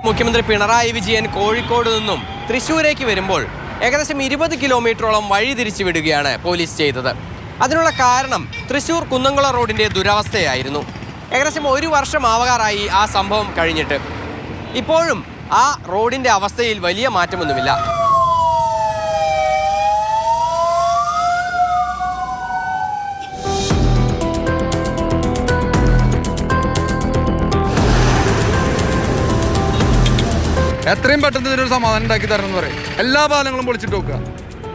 മുഖ്യമന്ത്രി പിണറായി വിജയൻ കോഴിക്കോട് നിന്നും തൃശ്ശൂരേക്ക് വരുമ്പോൾ ഏകദേശം 20 കിലോമീറ്ററോളം വഴി തിരിച്ചു വിടുകയാണ് പോലീസ് ചെയ്തത്. അതിനുള്ള കാരണം തൃശ്ശൂർ കുന്നംകുളം റോഡിൻ്റെ ദുരവസ്ഥയായിരുന്നു. ഏകദേശം 1 വർഷം ആവാറായി ആ സംഭവം കഴിഞ്ഞിട്ട്. ഇപ്പോഴും ആ റോഡിൻ്റെ അവസ്ഥയിൽ വലിയ മാറ്റമൊന്നുമില്ല. എത്രയും പെട്ടെന്ന് ഇതിനൊരു സമാധാനം ഉണ്ടാക്കി തരണം എന്ന് പറയും. എല്ലാ പാലങ്ങളും പൊളിച്ചിട്ട് നോക്കുക.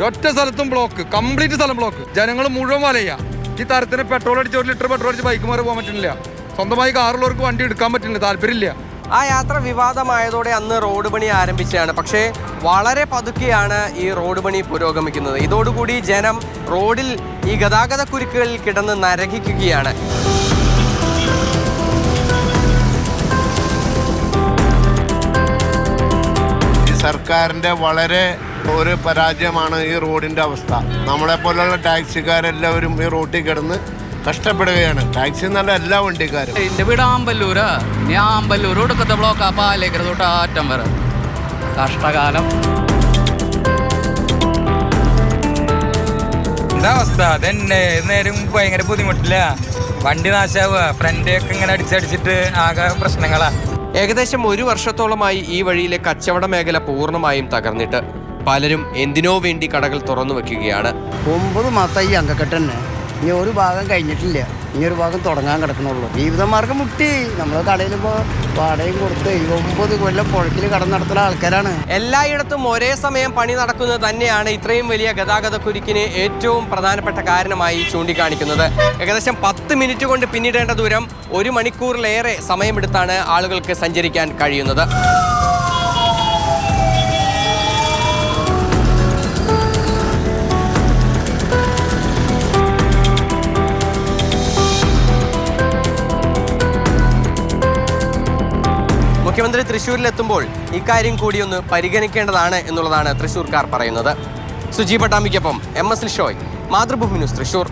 ഒറ്റ സ്ഥലത്തും ബ്ലോക്ക്, കംപ്ലീറ്റ് സ്ഥലം ബ്ലോക്ക്. ജനങ്ങൾ മുഴുവൻ വലയ്യ. ഈ തരത്തിന് പെട്രോൾ അടിച്ച് 1 ലിറ്റർ പെട്രോൾ അടിച്ച് ബൈക്ക് മാറി പോകാൻ പറ്റുന്നില്ല. സ്വന്തമായി കാറുള്ളവർക്ക് വണ്ടി എടുക്കാൻ പറ്റുന്നില്ല, താല്പര്യമില്ല. ആ യാത്ര വിവാദമായതോടെ അന്ന് റോഡ് പണി ആരംഭിച്ചതാണ്. പക്ഷേ വളരെ പതുക്കെയാണ് ഈ റോഡ് പണി പുരോഗമിക്കുന്നത്. ഇതോടുകൂടി ജനം റോഡിൽ ഈ ഗതാഗത കുരുക്കുകളിൽ കിടന്ന് നരകിക്കുകയാണ്. സർക്കാരിൻ്റെ വളരെ ഒരു പരാജയമാണ് ഈ റോഡിൻ്റെ അവസ്ഥ. നമ്മളെപ്പോലുള്ള ടാക്സിക്കാരെല്ലാവരും ഈ റോഡിൽ കിടന്ന് കഷ്ടപ്പെടുകയാണ്. ടാക്സി എന്നല്ല എല്ലാ വണ്ടിക്കാരും. എൻ്റെ വീട് ആമ്പല്ലൂരാ. ഇനി ആമ്പല്ലൂർ കൊടുക്കത്തെ ബ്ലോക്കാ പാലേക്കര തൊട്ട് ആറ്റം വരെ കഷ്ടകാലം. അവസ്ഥ അതന്നെ നേരം ഭയങ്കര ബുദ്ധിമുട്ടില്ല. വണ്ടി നാശാവുക, ഫ്രണ്ടൊക്കെ ഇങ്ങനെ അടിച്ചടിച്ചിട്ട് ആകെ പ്രശ്നങ്ങളാ. ഏകദേശം 1 വർഷത്തോളമായി ഈ വഴിയിലെ കച്ചവട മേഖല പൂർണ്ണമായും തകർന്നിട്ട് പലരും എന്തിനോ വേണ്ടി കടകൾ തുറന്നു വെക്കുകയാണ്. 9 മാസമായി ഈ അങ്കക്കെട്ട് തന്നെ. ഇനി ഒരു ഭാഗം കഴിഞ്ഞിട്ടില്ല, ഇനി ഒരു ഭാഗം തുടങ്ങാൻ കിടക്കണുള്ളൂ. ജീവിതമാർഗം മുട്ടി. നമ്മൾ കടയിലിപ്പോൾ വാടകയും കൊടുത്ത് 9 കൊല്ലം പുഴക്കിൽ കടന്നു നടത്തുന്ന ആൾക്കാരാണ്. എല്ലായിടത്തും ഒരേ സമയം പണി നടക്കുന്നത് തന്നെയാണ് ഇത്രയും വലിയ ഗതാഗത കുരുക്കിന് ഏറ്റവും പ്രധാനപ്പെട്ട കാരണമായി ചൂണ്ടിക്കാണിക്കുന്നത്. ഏകദേശം 10 മിനിറ്റ് കൊണ്ട് പിന്നിടേണ്ട ദൂരം 1 മണിക്കൂറിലേറെ സമയമെടുത്താണ് ആളുകൾക്ക് സഞ്ചരിക്കാൻ കഴിയുന്നത്. മുഖ്യമന്ത്രി തൃശ്ശൂരിലെത്തുമ്പോൾ ഇക്കാര്യം കൂടിയൊന്ന് പരിഗണിക്കേണ്ടതാണ് എന്നുള്ളതാണ് തൃശ്ശൂർക്കാർ പറയുന്നത്. സുജി പട്ടാമ്പിക്കൊപ്പം MS ലിഷോയ്, മാതൃഭൂമി ന്യൂസ്, തൃശ്ശൂർ.